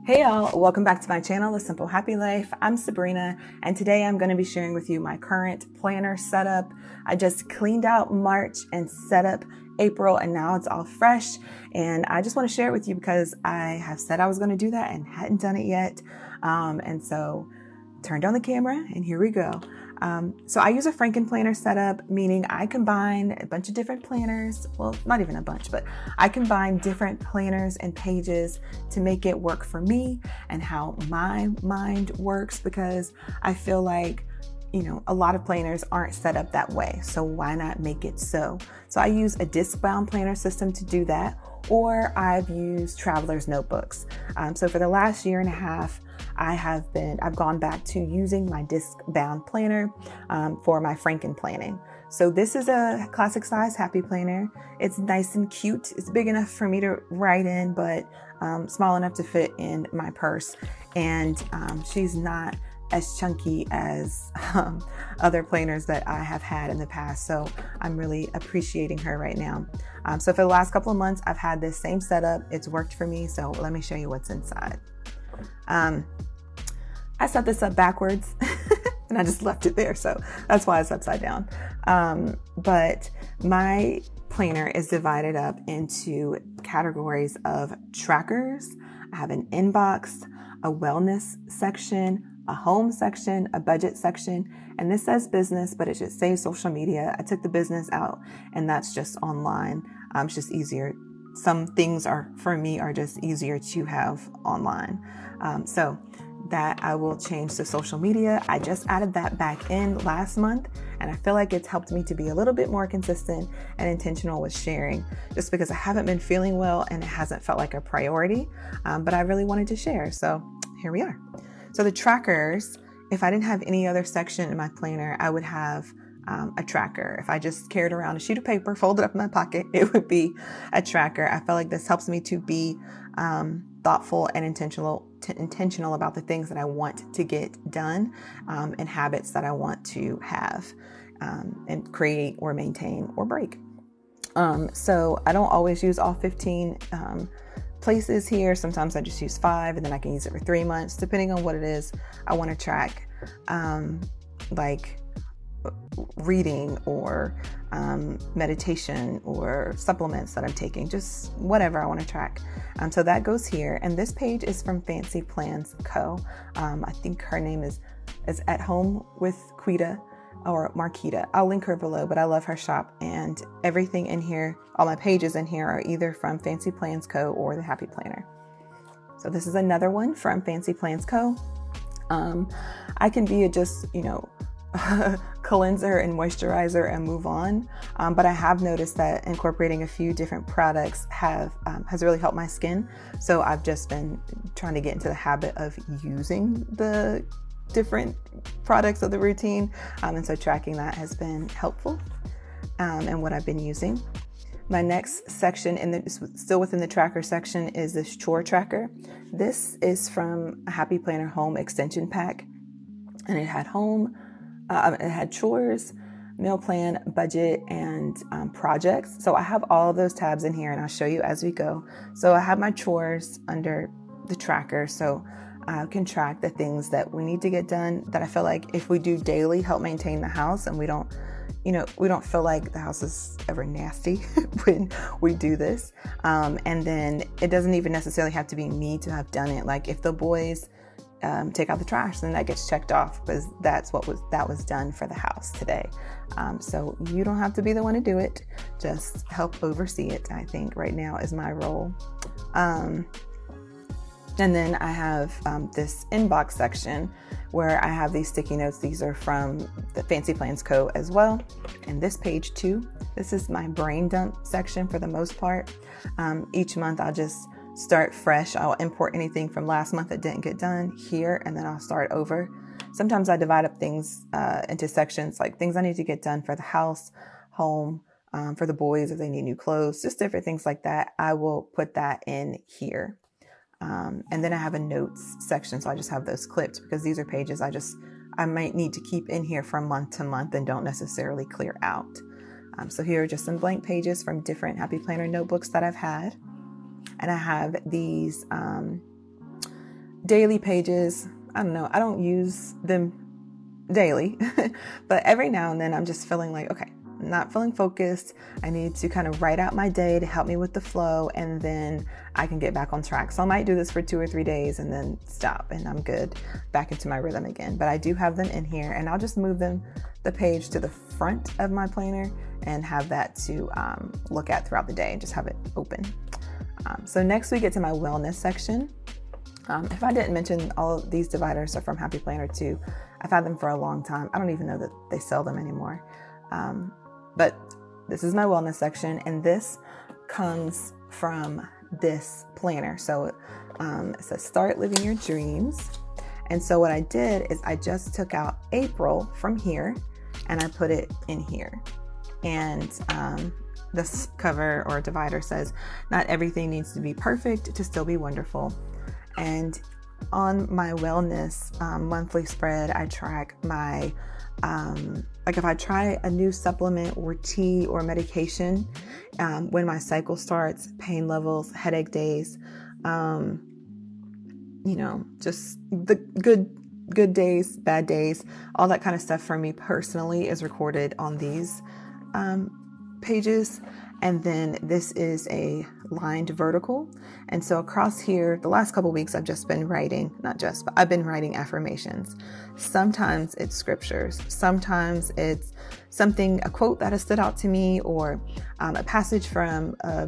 Hey y'all, welcome back to my channel, The Simple Happy Life. I'm Sabrina, and today I'm going to be sharing with you my current planner setup. I just cleaned out March and set up April, and now it's all fresh. And I just want to share it with you because I have said I was going to do that and hadn't done it yet. And so turned on the camera and here we go. So I use a Franken planner setup, meaning I combine a bunch of different planners. Well, not even a bunch, but I combine different planners and pages to make it work for me and how my mind works, because I feel like, a lot of planners aren't set up that way. So why not make it so? So I use a disc-bound planner system to do that, or I've used traveler's notebooks. So for the last year and a half, I've gone back to using my disc-bound planner for my Franken planning. So this is a classic size happy planner. It's nice and cute. It's big enough for me to write in, but small enough to fit in my purse. And she's not as chunky as other planners that I have had in the past. So I'm really appreciating her right now. So for the last couple of months, I've had this same setup. It's worked for me. So let me show you what's inside. I set this up backwards and I just left it there. So that's why it's upside down. But my planner is divided up into categories of trackers. I have an inbox, a wellness section, a home section, a budget section, and this says business, but it should say social media. I took the business out, and that's just online. It's just easier. Some things for me are just easier to have online. So that I will change to social media. I just added that back in last month, and I feel like it's helped me to be a little bit more consistent and intentional with sharing, just because I haven't been feeling well and it hasn't felt like a priority, but I really wanted to share. So here we are. So the trackers, if I didn't have any other section in my planner, I would have a tracker. If I just carried around a sheet of paper, folded up in my pocket, it would be a tracker. I feel like this helps me to be thoughtful and intentional about the things that I want to get done, and habits that I want to have and create or maintain or break. So I don't always use all 15 places here. Sometimes I just use 5, and then I can use it for 3 months, depending on what it is I want to track, like reading or meditation or supplements that I'm taking, just whatever I want to track. So that goes here. And this page is from Fancy Plans Co. I think her name is At Home with Quita or Marquita. I'll link her below, but I love her shop, and everything in here, all my pages in here are either from Fancy Plans Co. or the Happy Planner. So this is another one from Fancy Plans Co. I can be cleanser and moisturizer and move on. But I have noticed that incorporating a few different products has really helped my skin. So I've just been trying to get into the habit of using the different products of the routine. And so tracking that has been helpful, and what I've been using. My next section, still within the tracker section, is this chore tracker. This is from a Happy Planner Home extension pack, and it had chores, meal plan, budget, and projects. So I have all of those tabs in here, and I'll show you as we go. So I have my chores under the tracker, so I can track the things that we need to get done that I feel like if we do daily help maintain the house, and we don't feel like the house is ever nasty when we do this. And then it doesn't even necessarily have to be me to have done it. Like if the boys take out the trash, then that gets checked off because that was done for the house today. So you don't have to be the one to do it. Just help oversee it, I think right now is my role. And then I have this inbox section where I have these sticky notes. These are from the Fancy Plans Co. as well. And this page too, this is my brain dump section for the most part. Each month I'll just start fresh. I'll import anything from last month that didn't get done here, and then I'll start over. Sometimes I divide up things into sections, like things I need to get done for the house, home, for the boys if they need new clothes, just different things like that. I will put that in here. And then I have a notes section. So I just have those clipped because these are pages I might need to keep in here from month to month and don't necessarily clear out. So here are just some blank pages from different Happy Planner notebooks that I've had. And I have these daily pages. I don't know. I don't use them daily, but every now and then I'm just feeling like, okay, I'm not feeling focused. I need to kind of write out my day to help me with the flow, and then I can get back on track. So I might do this for 2 or 3 days and then stop, and I'm good back into my rhythm again. But I do have them in here, and I'll just move the page to the front of my planner and have that to look at throughout the day and just have it open. So next we get to my wellness section. If I didn't mention, all of these dividers are from Happy Planner 2. I've had them for a long time. I don't even know that they sell them anymore. But this is my wellness section, and this comes from this planner. So it says start living your dreams. And so what I did is I just took out April from here and I put it in here. And this cover or divider says, not everything needs to be perfect to still be wonderful. And on my wellness monthly spread, I track my, like if I try a new supplement or tea or medication, when my cycle starts, pain levels, headache days, just the good days, bad days, all that kind of stuff for me personally is recorded on these pages. And then this is a lined vertical. And so across here, the last couple of weeks, I've just been writing, but I've been writing affirmations. Sometimes it's scriptures. Sometimes it's a quote that has stood out to me, or a passage from a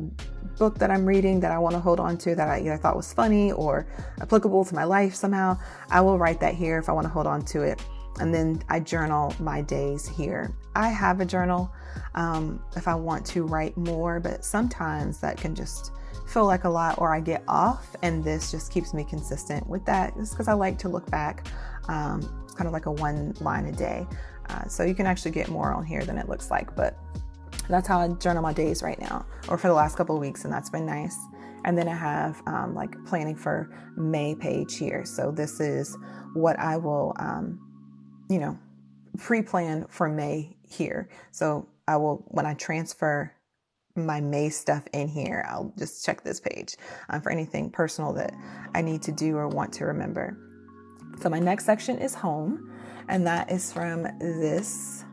book that I'm reading that I want to hold on to that I either thought was funny or applicable to my life somehow. I will write that here if I want to hold on to it. And then I journal my days here. I have a journal if I want to write more, but sometimes that can just feel like a lot, or I get off, and this just keeps me consistent with that, just because I like to look back. It's kind of like a 1 line a day. So you can actually get more on here than it looks like, but that's how I journal my days right now, or for the last couple of weeks, and that's been nice. And then I have like planning for May page here. So this is what I will pre-plan for May here. So I will, when I transfer my May stuff in here, I'll just check this page for anything personal that I need to do or want to remember. So my next section is home, and that is from this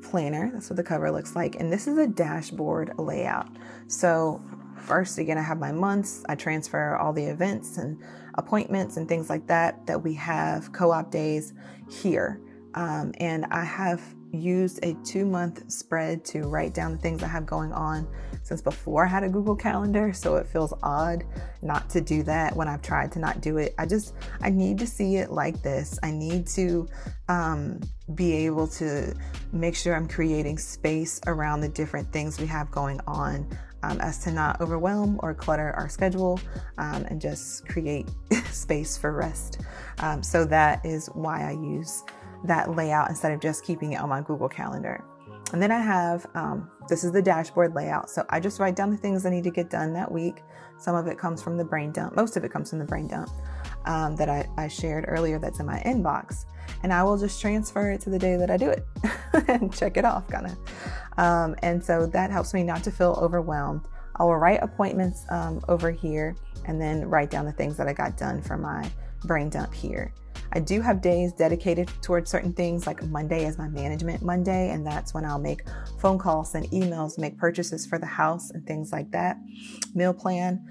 planner. That's what the cover looks like. And this is a dashboard layout. So first, again, I have my months. I transfer all the events and appointments and things like that we have, co-op days here. And I have used a 2-month spread to write down the things I have going on since before I had a Google Calendar. So it feels odd not to do that when I've tried to not do it. I need to see it like this. I need to be able to make sure I'm creating space around the different things we have going on, as to not overwhelm or clutter our schedule, and just create space for rest. So that is why I use that layout instead of just keeping it on my Google Calendar. And then I have, this is the dashboard layout. So I just write down the things I need to get done that week. Some of it comes from the brain dump. Most of it comes from the brain dump that I shared earlier that's in my inbox. And I will just transfer it to the day that I do it and check it off kind of. And so that helps me not to feel overwhelmed. I will write appointments over here and then write down the things that I got done for my brain dump here. I do have days dedicated towards certain things, like Monday is my management Monday, and that's when I'll make phone calls and emails, make purchases for the house and things like that. Meal plan.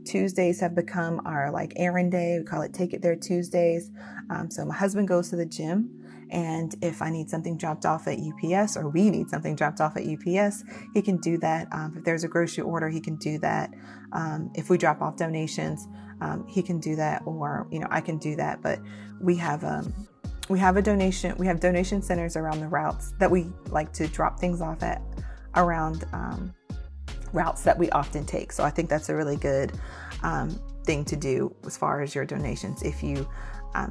Tuesdays have become our like errand day. We call it Take It There Tuesdays. So my husband goes to the gym, and if I need something dropped off at UPS, or we need something dropped off at UPS, he can do that. If there's a grocery order, he can do that. If we drop off donations, he can do that, or I can do that. But we have donation centers around the routes that we like to drop things off at, around routes that we often take. So I think that's a really good thing to do as far as your donations. If you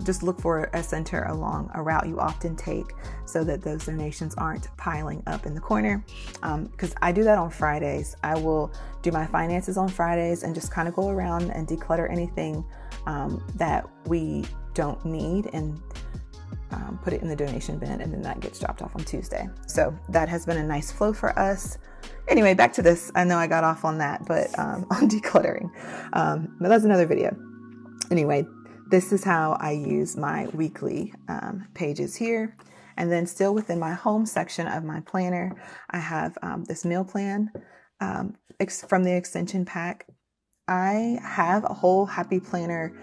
just look for a center along a route you often take, so that those donations aren't piling up in the corner. Because I do that on Fridays. I will do my finances on Fridays and just kind of go around and declutter anything that we don't need and put it in the donation bin, and then that gets dropped off on Tuesday. So that has been a nice flow for us. Anyway, back to this. I know I got off on that, but on decluttering. But that's another video. Anyway, this is how I use my weekly pages here. And then still within my home section of my planner, I have this meal plan from the extension pack. I have a whole Happy Planner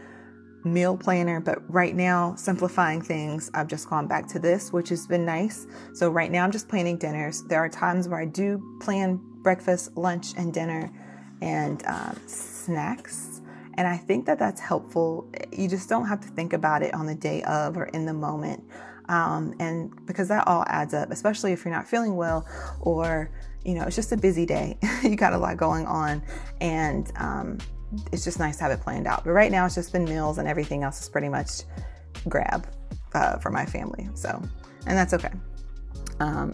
meal planner, but right now, simplifying things, I've just gone back to this, which has been nice. So right now I'm just planning dinners. There are times where I do plan breakfast, lunch, and dinner, and snacks. And I think that that's helpful. You just don't have to think about it on the day of or in the moment. And because that all adds up, especially if you're not feeling well, or, it's just a busy day. You got a lot going on, and it's just nice to have it planned out. But right now it's just been meals, and everything else is pretty much grab for my family. So, and that's okay.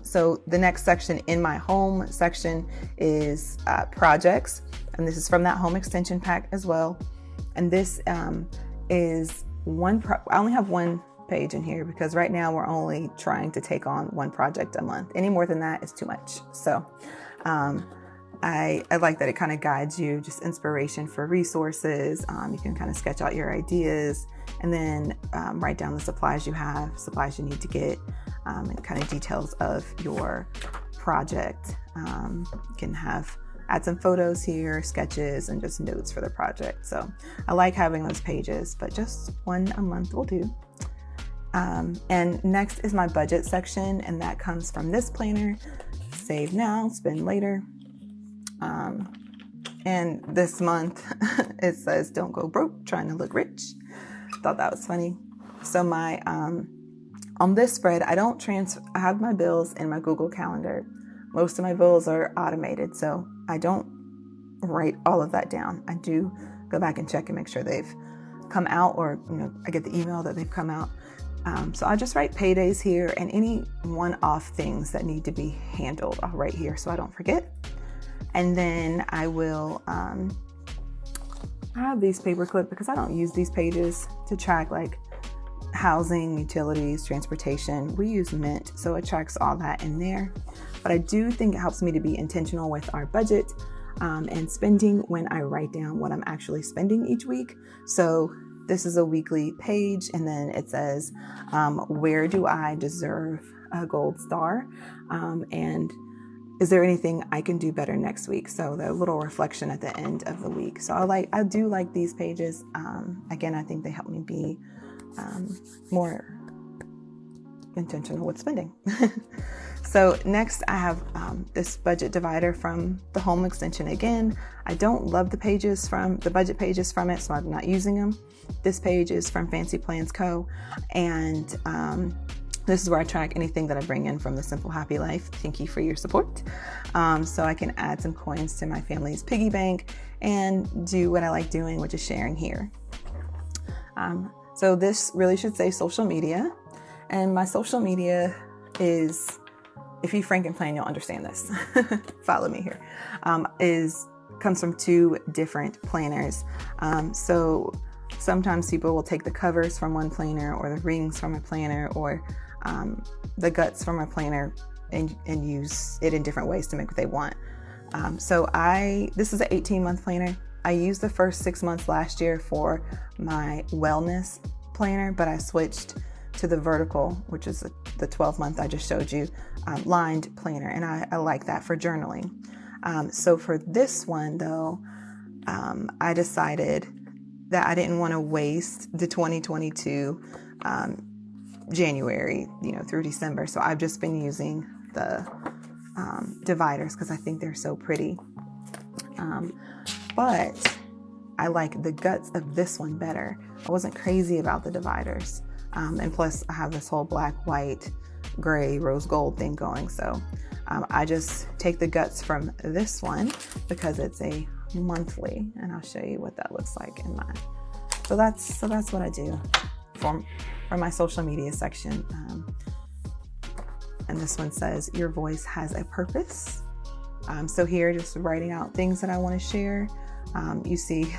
So the next section in my home section is projects. And this is from that home extension pack as well. And this is I only have one page in here because right now we're only trying to take on one project a month. Any more than that is too much. So I like that it kind of guides you, just inspiration for resources. You can kind of sketch out your ideas and then write down the supplies you need to get, and kind of details of your project. You can add some photos here, sketches, and just notes for the project. So I like having those pages, but just one a month will do. And next is my budget section, and that comes from this planner, Save Now, Spend Later. And this month it says, don't go broke trying to look rich. Thought that was funny. So my, on this spread, I have my bills in my Google Calendar. Most of my bills are automated, so I don't write all of that down. I do go back and check and make sure they've come out, or, I get the email that they've come out. So I just write paydays here, and any one-off things that need to be handled, I'll write here so I don't forget. And then I will, I have these paperclip because I don't use these pages to track like housing, utilities, transportation. We use Mint, so it tracks all that in there. But I do think it helps me to be intentional with our budget and spending when I write down what I'm actually spending each week. So this is a weekly page, and then it says, where do I deserve a gold star? And is there anything I can do better next week? So the little reflection at the end of the week. So I do like these pages. Again, I think they help me be more intentional with spending. So next I have this budget divider from the home extension. Again, I don't love the budget pages from it, so I'm not using them. This page is from Fancy Plans Co. And this is where I track anything that I bring in from the Simple Happy Life. Thank you for your support. So I can add some coins to my family's piggy bank and do what I like doing, which is sharing here. So this really should say social media. And my social media is, if you Franken plan, you'll understand this. Follow me here. Comes from two different planners. So sometimes people will take the covers from one planner, or the rings from a planner, or the guts from a planner, and use it in different ways to make what they want. This is an 18-month planner. I used the first 6 months last year for my wellness planner, but I switched to the vertical, which is the 12-month I just showed you, lined planner. And I like that for journaling. So for this one though, I decided that I didn't want to waste the 2022 January, through December. So I've just been using the dividers because I think they're so pretty. But I like the guts of this one better. I wasn't crazy about the dividers. And plus I have this whole black, white, gray, rose gold thing going. So I just take the guts from this one because it's a monthly, and I'll show you what that looks like in mine. So that's what I do for my social media section. And this one says, your voice has a purpose. So here, just writing out things that I want to share. You see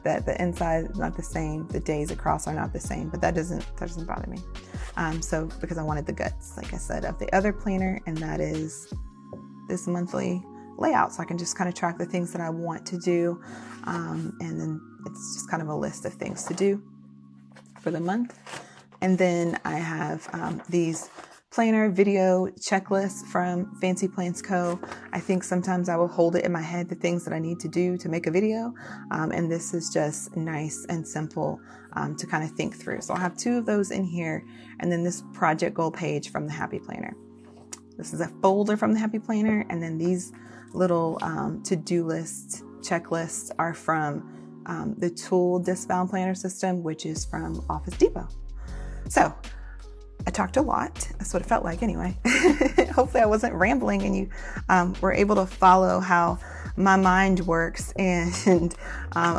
that the inside is not the same. The days across are not the same, but that doesn't bother me. So because I wanted the guts, like I said, of the other planner, and that is this monthly layout. So I can just kind of track the things that I want to do. And then it's just kind of a list of things to do. for the month. And then I have these planner video checklists from Fancy Plans Co. I think sometimes I will hold it in my head, the things that I need to do to make a video. And this is just nice and simple to kind of think through. So I'll have 2 of those in here. And then this project goal page from the Happy Planner. This is a folder from the Happy Planner. And then these little to-do list checklists are from the Tool Disc-Bound Planner System, which is from Office Depot. So I talked a lot. That's what it felt like anyway. Hopefully I wasn't rambling and you were able to follow how my mind works and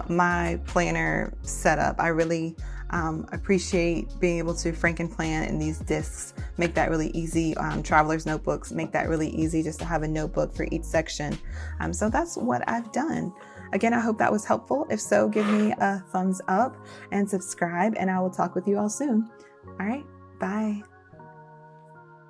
my planner setup. I really appreciate being able to Franken plan in these discs, make that really easy. Traveler's notebooks make that really easy just to have a notebook for each section. So that's what I've done. Again, I hope that was helpful. If so, give me a thumbs up and subscribe, and I will talk with you all soon. All right, bye.